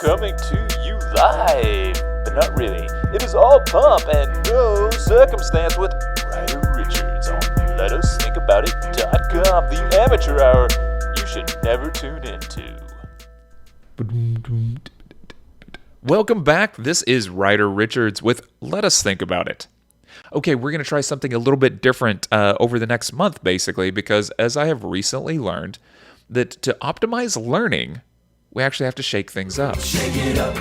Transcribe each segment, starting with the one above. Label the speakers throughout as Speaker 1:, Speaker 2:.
Speaker 1: coming to you live, but not really. It is all pomp and no circumstance with Ryder Richards on LetUsThinkAboutIt.com, the amateur hour you should never tune into.
Speaker 2: Welcome back. This is Ryder Richards with Let Us Think About It. Okay, we're going to try something a little bit different over the next month, basically, because as I have recently learned, that to optimize learning, we actually have to shake things up.
Speaker 3: Shake it up.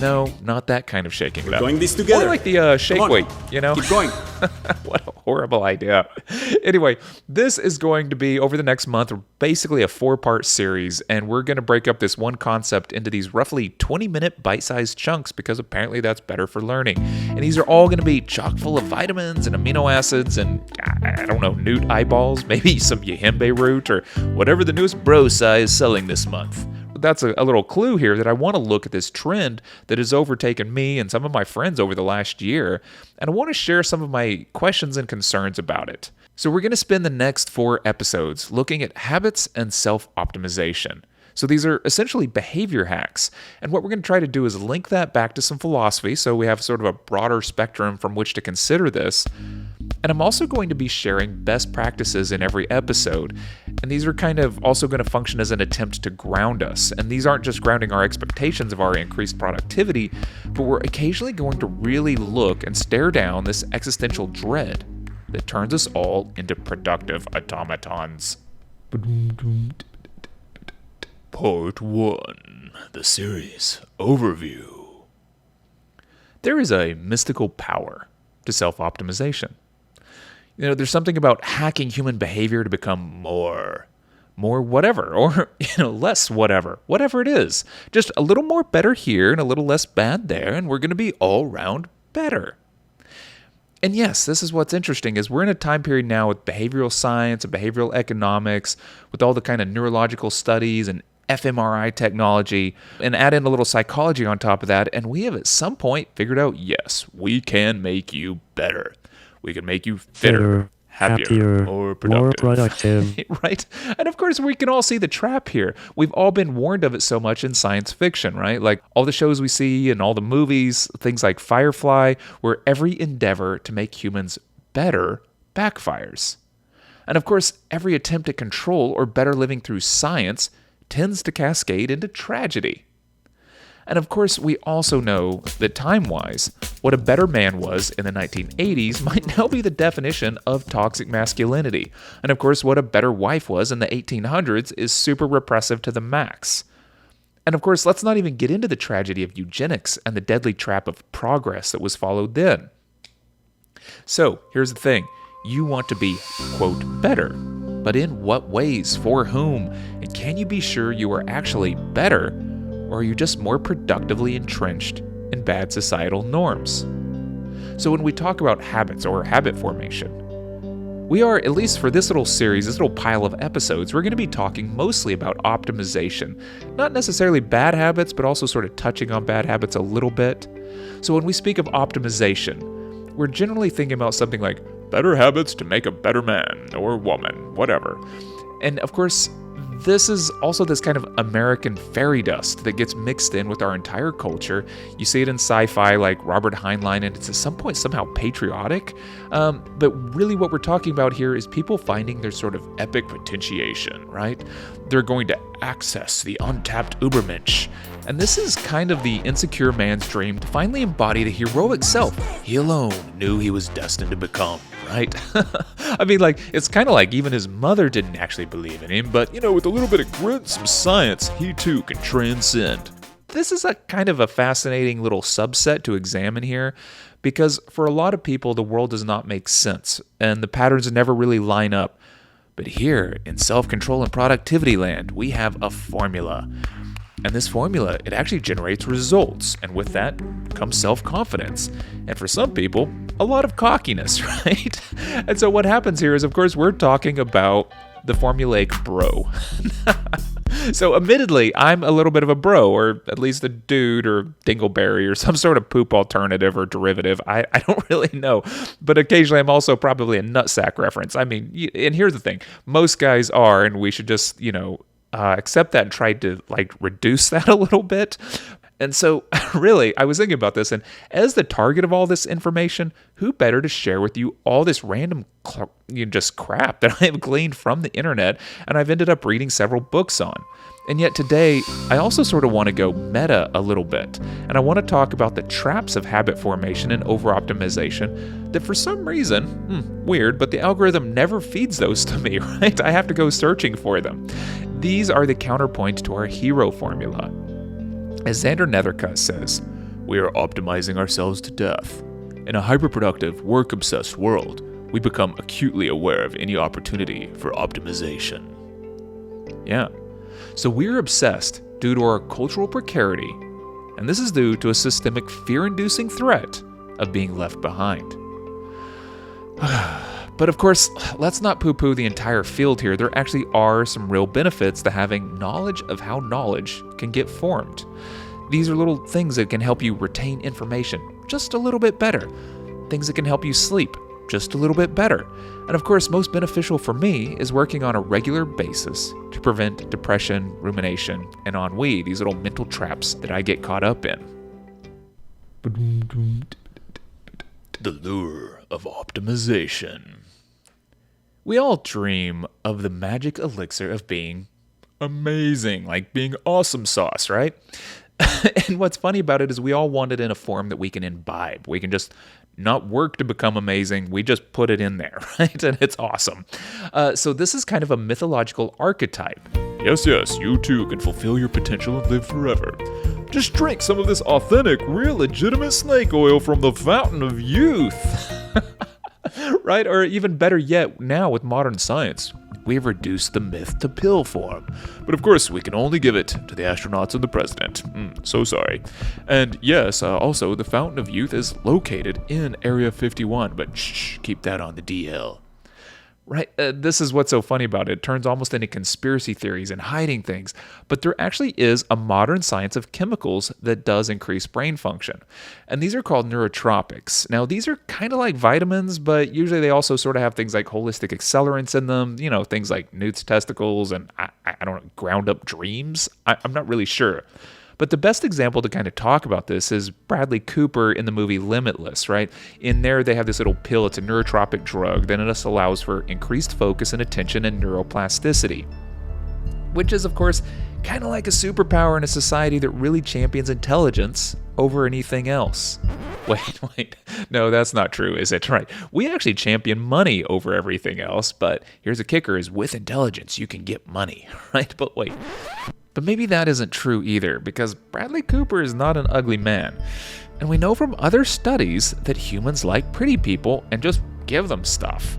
Speaker 2: No, not that kind of shaking it up.
Speaker 3: Doing this together.
Speaker 2: More like the shake weight, you know?
Speaker 3: Keep going.
Speaker 2: What a horrible idea. Anyway, this is going to be, over the next month, basically a 4-part series, and we're going to break up this one concept into these roughly 20-minute bite-sized chunks because apparently that's better for learning. And these are all going to be chock full of vitamins and amino acids and, I don't know, newt eyeballs, maybe some yahimbe root, or whatever the newest bro-sci is selling this month. That's a little clue here that I want to look at this trend that has overtaken me and some of my friends over the last year, and I want to share some of my questions and concerns about it. So we're going to spend the next 4 episodes looking at habits and self-optimization. So these are essentially behavior hacks, and what we're going to try to do is link that back to some philosophy so we have sort of a broader spectrum from which to consider this. And I'm also going to be sharing best practices in every episode, and these are kind of also going to function as an attempt to ground us. And these aren't just grounding our expectations of our increased productivity, but we're occasionally going to really look and stare down this existential dread that turns us all into productive automatons. Part 1, the series overview. There is a mystical power to self-optimization. You know, there's something about hacking human behavior to become more whatever, or, less whatever it is. Just a little more better here and a little less bad there, and we're going to be all round better. And yes, this is what's interesting, is we're in a time period now with behavioral science and behavioral economics, with all the kind of neurological studies and fMRI technology, and add in a little psychology on top of that, and we have at some point figured out, yes, we can make you better. We can make you fitter, happier, more productive. Right? And of course, we can all see the trap here. We've all been warned of it so much in science fiction, right? Like all the shows we see and all the movies, things like Firefly, where every endeavor to make humans better backfires. And of course, every attempt at control or better living through science tends to cascade into tragedy. And of course, we also know that time-wise, what a better man was in the 1980s might now be the definition of toxic masculinity. And of course, what a better wife was in the 1800s is super repressive to the max. And of course, let's not even get into the tragedy of eugenics and the deadly trap of progress that was followed then. So, here's the thing. You want to be, quote, better. But in what ways? For whom? And can you be sure you are actually better, or are you just more productively entrenched in bad societal norms? So when we talk about habits or habit formation, we are, at least for this little series, this little pile of episodes, we're going to be talking mostly about optimization. Not necessarily bad habits, but also sort of touching on bad habits a little bit. So when we speak of optimization, we're generally thinking about something like better habits to make a better man or woman, whatever. And of course, this is also this kind of American fairy dust that gets mixed in with our entire culture. You see it in sci-fi like Robert Heinlein, and it's at some point somehow patriotic. But really what we're talking about here is people finding their sort of epic potentiation, right? They're going to access the untapped Ubermensch. And this is kind of the insecure man's dream to finally embody the heroic self he alone knew he was destined to become, right? I mean, like, it's kind of like even his mother didn't actually believe in him, but, with a little bit of grit and some science, he too can transcend. This is a kind of a fascinating little subset to examine here, because for a lot of people, the world does not make sense, and the patterns never really line up. But here, in self-control and productivity land, we have a formula. And this formula, it actually generates results. And with that comes self-confidence. And for some people, a lot of cockiness, right? And so what happens here is, of course, we're talking about the formulaic bro. So admittedly, I'm a little bit of a bro, or at least a dude or dingleberry or some sort of poop alternative or derivative. I don't really know. But occasionally I'm also probably a nutsack reference. I mean, and here's the thing. Most guys are, and we should just, accept that and tried to like reduce that a little bit. And so really, I was thinking about this, and as the target of all this information, who better to share with you all this random just crap that I have gleaned from the internet and I've ended up reading several books on. And yet today, I also sort of want to go meta a little bit, and I want to talk about the traps of habit formation and over-optimization that for some reason, weird, but the algorithm never feeds those to me, right? I have to go searching for them. These are the counterpoint to our hero formula. As Xander Nethercutt says, we are optimizing ourselves to death. In a hyperproductive, work-obsessed world, we become acutely aware of any opportunity for optimization. Yeah. So we're obsessed due to our cultural precarity, and this is due to a systemic fear-inducing threat of being left behind. But of course, let's not poo-poo the entire field here. There actually are some real benefits to having knowledge of how knowledge can get formed. These are little things that can help you retain information just a little bit better. Things that can help you sleep just a little bit better. And of course, most beneficial for me is working on a regular basis to prevent depression, rumination, and ennui, these little mental traps that I get caught up in. The lure of optimization. We all dream of the magic elixir of being amazing, like being awesome sauce, right? And what's funny about it is we all want it in a form that we can imbibe. We can just not work to become amazing. We just put it in there, right? And it's awesome. So this is kind of a mythological archetype. Yes, you too can fulfill your potential and live forever. Just drink some of this authentic, real, legitimate snake oil from the fountain of youth. Right? Or even better yet, now with modern science, we've reduced the myth to pill form. But of course, we can only give it to the astronauts and the president. So sorry. And yes, also, the Fountain of Youth is located in Area 51, but shh, keep that on the DL. Right? This is what's so funny about it. It turns almost into conspiracy theories and hiding things. But there actually is a modern science of chemicals that does increase brain function. And these are called neurotropics. Now, these are kind of like vitamins, but usually they also sort of have things like holistic accelerants in them, things like Newt's testicles and, I don't know, ground up dreams. I'm not really sure. But the best example to kind of talk about this is Bradley Cooper in the movie Limitless, right? In there, they have this little pill. It's a neurotropic drug. Then it just allows for increased focus and attention and neuroplasticity, which is, of course, kind of like a superpower in a society that really champions intelligence over anything else. Wait. No, that's not true, is it? Right. We actually champion money over everything else, but here's a kicker is with intelligence, you can get money, right? But wait. But maybe that isn't true either, because Bradley Cooper is not an ugly man. And we know from other studies that humans like pretty people and just give them stuff,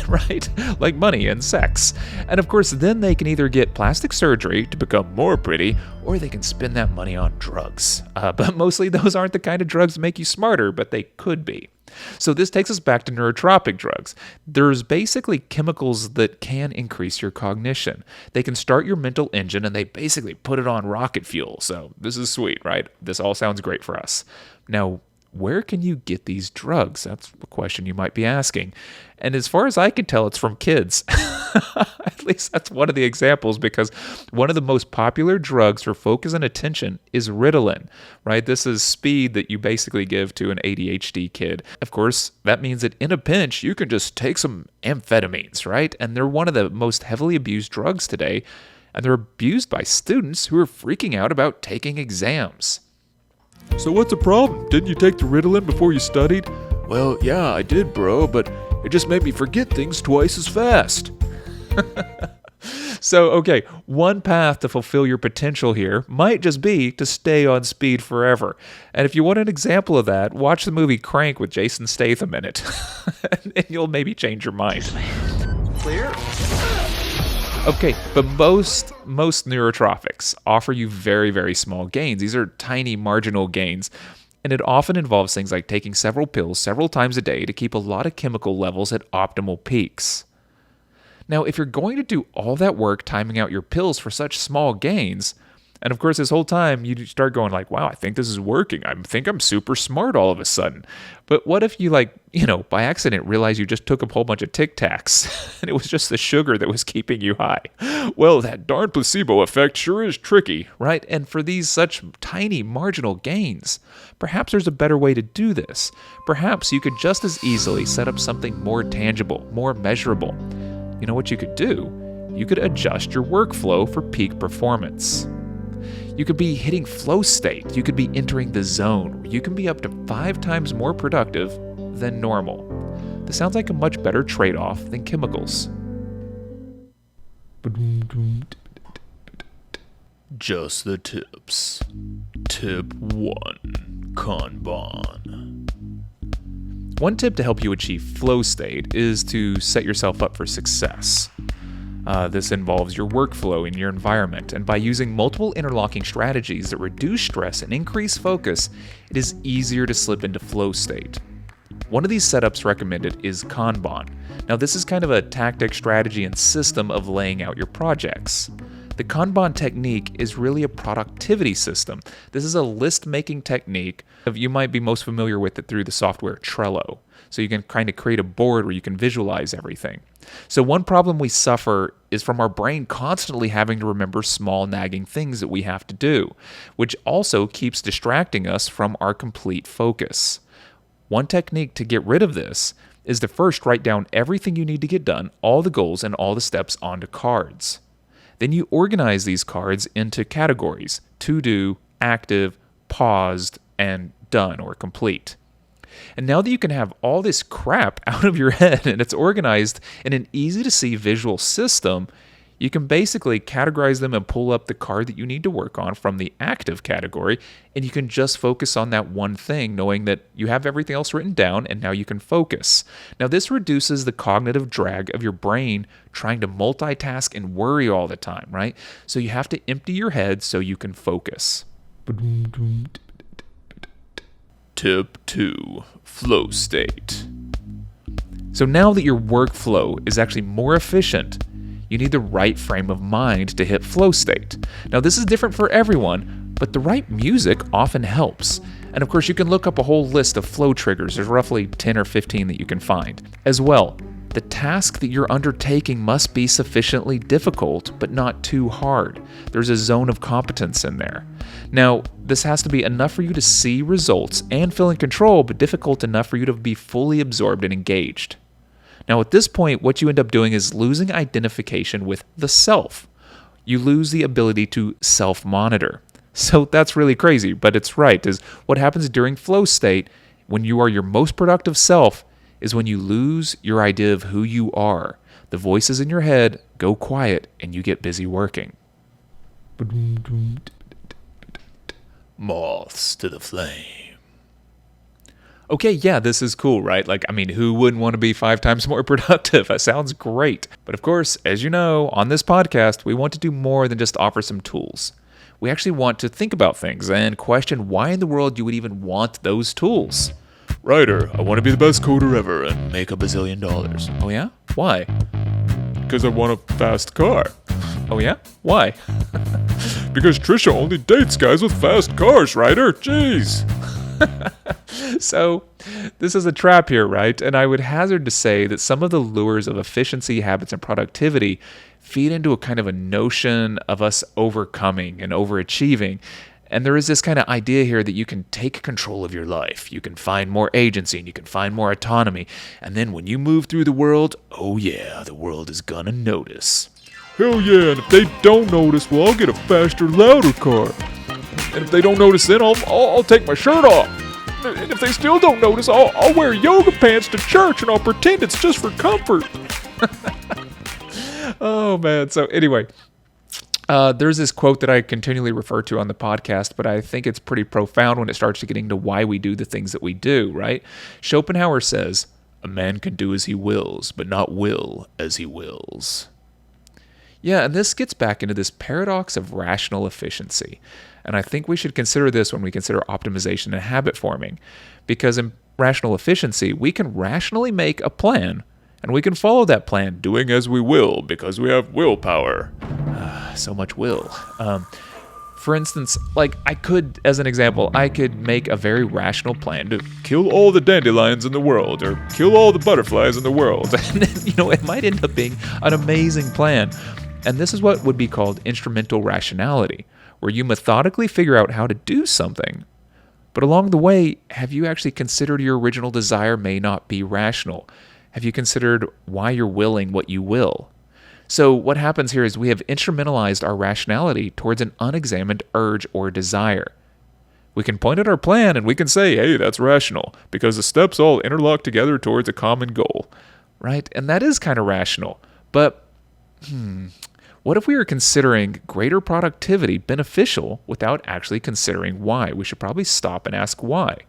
Speaker 2: right? Like money and sex. And of course, then they can either get plastic surgery to become more pretty, or they can spend that money on drugs. But mostly those aren't the kind of drugs that make you smarter, but they could be. So this takes us back to neurotropic drugs. There's basically chemicals that can increase your cognition. They can start your mental engine and they basically put it on rocket fuel. So this is sweet, right? This all sounds great for us. Now, where can you get these drugs? That's a question you might be asking. And as far as I can tell, it's from kids. At least that's one of the examples, because one of the most popular drugs for focus and attention is Ritalin, right? This is speed that you basically give to an ADHD kid. Of course, that means that in a pinch, you can just take some amphetamines, right? And they're one of the most heavily abused drugs today. And they're abused by students who are freaking out about taking exams. So what's the problem? Didn't you take the Ritalin before you studied? Well, yeah, I did, bro, but it just made me forget things twice as fast. So, okay, one path to fulfill your potential here might just be to stay on speed forever. And if you want an example of that, watch the movie Crank with Jason Statham in it. And you'll maybe change your mind.
Speaker 3: Clear?
Speaker 2: Okay, but most neurotropics offer you very, very small gains. These are tiny marginal gains. And it often involves things like taking several pills several times a day to keep a lot of chemical levels at optimal peaks. Now, if you're going to do all that work timing out your pills for such small gains, And of course, this whole time you start going like, wow, I think this is working. I think I'm super smart all of a sudden. But what if you by accident realize you just took a whole bunch of Tic Tacs and it was just the sugar that was keeping you high? Well, that darn placebo effect sure is tricky, right? And for these such tiny marginal gains, perhaps there's a better way to do this. Perhaps you could just as easily set up something more tangible, more measurable. You know what you could do? You could adjust your workflow for peak performance. You could be hitting flow state. You could be entering the zone. You can be up to 5 times more productive than normal. This sounds like a much better trade-off than chemicals.
Speaker 1: Just the tips. Tip 1. Kanban.
Speaker 2: One tip to help you achieve flow state is to set yourself up for success. This involves your workflow in your environment, and by using multiple interlocking strategies that reduce stress and increase focus, it is easier to slip into flow state. One of these setups recommended is Kanban. Now, this is kind of a tactic, strategy, and system of laying out your projects. The Kanban technique is really a productivity system. This is a list-making technique. You might be most familiar with it through the software Trello. So you can kind of create a board where you can visualize everything. So one problem we suffer is from our brain constantly having to remember small nagging things that we have to do, which also keeps distracting us from our complete focus. One technique to get rid of this is to first write down everything you need to get done, all the goals and all the steps onto cards. Then you organize these cards into categories: to do, active, paused, and done or complete. And now that you can have all this crap out of your head and it's organized in an easy-to-see visual system, you can basically categorize them and pull up the card that you need to work on from the active category, and you can just focus on that one thing, knowing that you have everything else written down, and now you can focus. Now, this reduces the cognitive drag of your brain trying to multitask and worry all the time, right? So you have to empty your head so you can focus.
Speaker 1: Tip 2. Flow state.
Speaker 2: So now that your workflow is actually more efficient, you need the right frame of mind to hit flow state. Now, this is different for everyone, but the right music often helps. And of course, you can look up a whole list of flow triggers. There's roughly 10 or 15 that you can find. As well, the task that you're undertaking must be sufficiently difficult, but not too hard. There's a zone of competence in there. Now, this has to be enough for you to see results and feel in control, but difficult enough for you to be fully absorbed and engaged. Now, at this point, what you end up doing is losing identification with the self. You lose the ability to self-monitor. So that's really crazy, but it's right. Is what happens during flow state when you are your most productive self is when you lose your idea of who you are. The voices in your head go quiet and you get busy working.
Speaker 1: Moths to the flame.
Speaker 2: Okay, yeah, this is cool, right? Who wouldn't want to be 5 times more productive? That sounds great. But of course, as you know, on this podcast, we want to do more than just offer some tools. We actually want to think about things and question why in the world you would even want those tools.
Speaker 1: Ryder, I want to be the best coder ever and make $1 bazillion.
Speaker 2: Oh yeah? Why?
Speaker 1: Because I want a fast car.
Speaker 2: Oh yeah? Why?
Speaker 1: Because Trisha only dates guys with fast cars, Ryder. Jeez.
Speaker 2: So, this is a trap here, right? And I would hazard to say that some of the lures of efficiency, habits, and productivity feed into a kind of a notion of us overcoming and overachieving. And there is this kind of idea here that you can take control of your life. You can find more agency and you can find more autonomy. And then when you move through the world, oh yeah, the world is gonna notice.
Speaker 1: Hell yeah, and if they don't notice, well, I'll get a faster, louder car. And if they don't notice, then I'll take my shirt off. And if they still don't notice, I'll wear yoga pants to church and I'll pretend it's just for comfort.
Speaker 2: Oh, man. So anyway, there's this quote that I continually refer to on the podcast, but I think it's pretty profound when it starts to getting to why we do the things that we do, right? Schopenhauer says, "A man can do as he wills, but not will as he wills." Yeah, and this gets back into this paradox of rational efficiency. And I think we should consider this when we consider optimization and habit forming. Because in rational efficiency, we can rationally make a plan, and we can follow that plan, doing as we will, because we have willpower. So much will. For instance, like as an example, I could make a very rational plan to kill all the dandelions in the world or kill all the butterflies in the world. And then, it might end up being an amazing plan. And this is what would be called instrumental rationality, where you methodically figure out how to do something. But along the way, have you actually considered your original desire may not be rational? Have you considered why you're willing what you will? So what happens here is we have instrumentalized our rationality towards an unexamined urge or desire. We can point at our plan and we can say, hey, that's rational, because the steps all interlock together towards a common goal, right? And that is kind of rational. But, what if we are considering greater productivity beneficial without actually considering why? We should probably stop and ask why.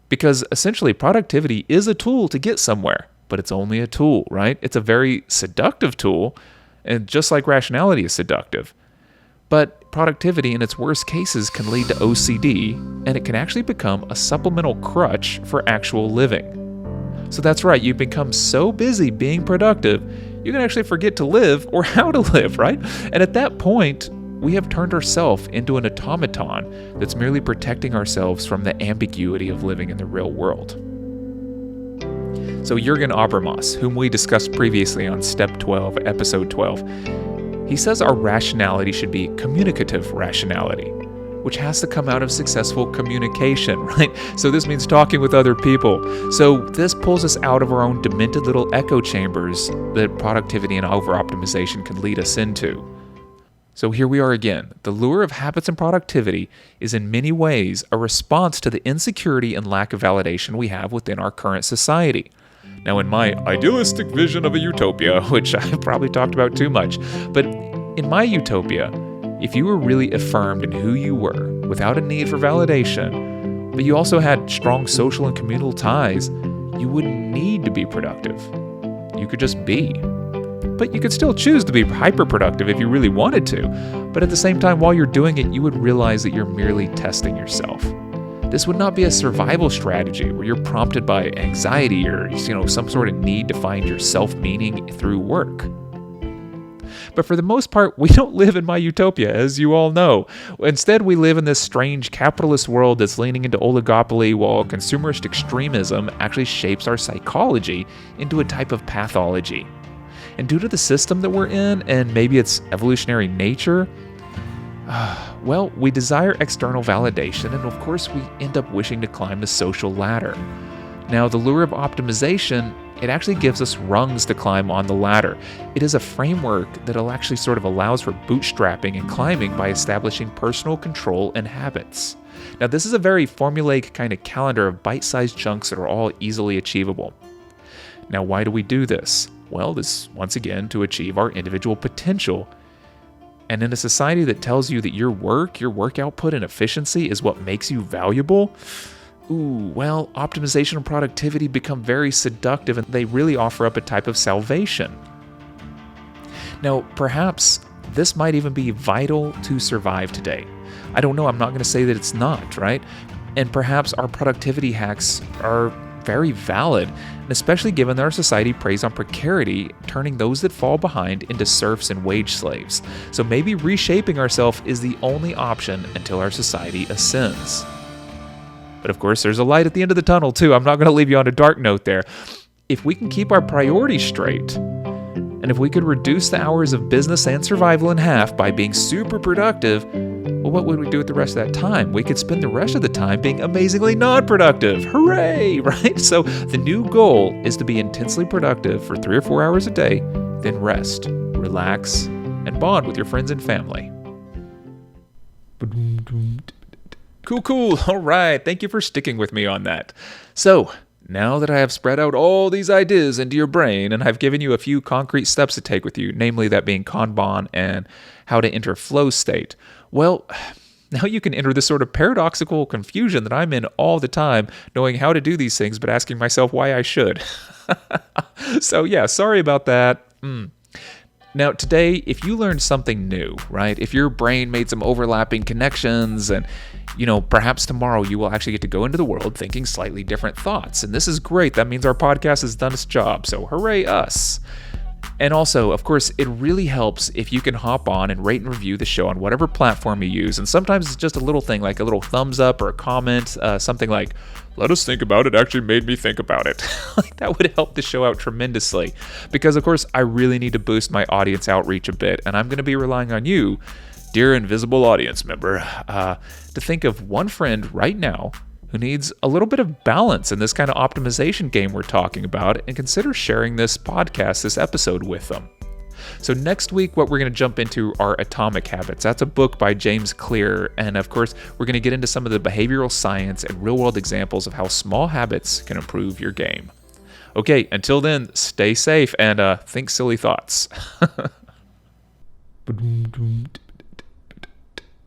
Speaker 2: Because essentially productivity is a tool to get somewhere. But it's only a tool, right? It's a very seductive tool, and just like rationality is seductive. But productivity in its worst cases can lead to OCD, and it can actually become a supplemental crutch for actual living. So that's right, you become so busy being productive, you can actually forget to live or how to live, right? And at that point, we have turned ourselves into an automaton that's merely protecting ourselves from the ambiguity of living in the real world. So Jürgen Habermas, whom we discussed previously on Step 12, Episode 12, he says our rationality should be communicative rationality, which has to come out of successful communication, right? So this means talking with other people. So this pulls us out of our own demented little echo chambers that productivity and over-optimization can lead us into. So here we are again. The lure of habits and productivity is in many ways a response to the insecurity and lack of validation we have within our current society. Now, in my idealistic vision of a utopia, which I've probably talked about too much, but in my utopia, if you were really affirmed in who you were without a need for validation, but you also had strong social and communal ties, you wouldn't need to be productive. You could just be. But you could still choose to be hyper-productive if you really wanted to. But at the same time, while you're doing it, you would realize that you're merely testing yourself. This would not be a survival strategy where you're prompted by anxiety or some sort of need to find your self-meaning through work. But for the most part, we don't live in my utopia, as you all know. Instead, we live in this strange capitalist world that's leaning into oligopoly, while consumerist extremism actually shapes our psychology into a type of pathology. And due to the system that we're in, and maybe its evolutionary nature, we desire external validation, and of course we end up wishing to climb the social ladder. Now, the lure of optimization, it actually gives us rungs to climb on the ladder. It is a framework that actually sort of allows for bootstrapping and climbing by establishing personal control and habits. Now, this is a very formulaic kind of calendar of bite-sized chunks that are all easily achievable. Now, why do we do this? Well, this, once again, to achieve our individual potential. And in a society that tells you that your work output, and efficiency is what makes you valuable, optimization and productivity become very seductive, and they really offer up a type of salvation. Now, perhaps this might even be vital to survive today. I don't know, I'm not going to say that it's not, right? And perhaps our productivity hacks are very valid, and especially given that our society preys on precarity, turning those that fall behind into serfs and wage slaves. So maybe reshaping ourselves is the only option until our society ascends. But of course, there's a light at the end of the tunnel too. I'm not going to leave you on a dark note there. If we can keep our priorities straight, and if we could reduce the hours of business and survival in half by being super productive, well, what would we do with the rest of that time? We could spend the rest of the time being amazingly non-productive. Hooray, right? So the new goal is to be intensely productive for 3 or 4 hours a day, then rest, relax, and bond with your friends and family. Cool. All right. Thank you for sticking with me on that. So, now that I have spread out all these ideas into your brain and I've given you a few concrete steps to take with you, namely that being Kanban and how to enter flow state, well, now you can enter this sort of paradoxical confusion that I'm in all the time, knowing how to do these things, but asking myself why I should. So yeah, sorry about that. Now today, if you learned something new, right? If your brain made some overlapping connections and, perhaps tomorrow you will actually get to go into the world thinking slightly different thoughts. And this is great. That means our podcast has done its job. So hooray us. And also, of course, it really helps if you can hop on and rate and review the show on whatever platform you use. And sometimes it's just a little thing like a little thumbs up or a comment, something like, let us think about it, actually made me think about it. Like that would help the show out tremendously. Because, of course, I really need to boost my audience outreach a bit. And I'm going to be relying on you, dear invisible audience member, to think of one friend right now who needs a little bit of balance in this kind of optimization game we're talking about, and consider sharing this podcast, this episode with them. So next week, what we're going to jump into are Atomic Habits. That's a book by James Clear. And of course, we're going to get into some of the behavioral science and real-world examples of how small habits can improve your game. Okay, until then, stay safe and think silly thoughts.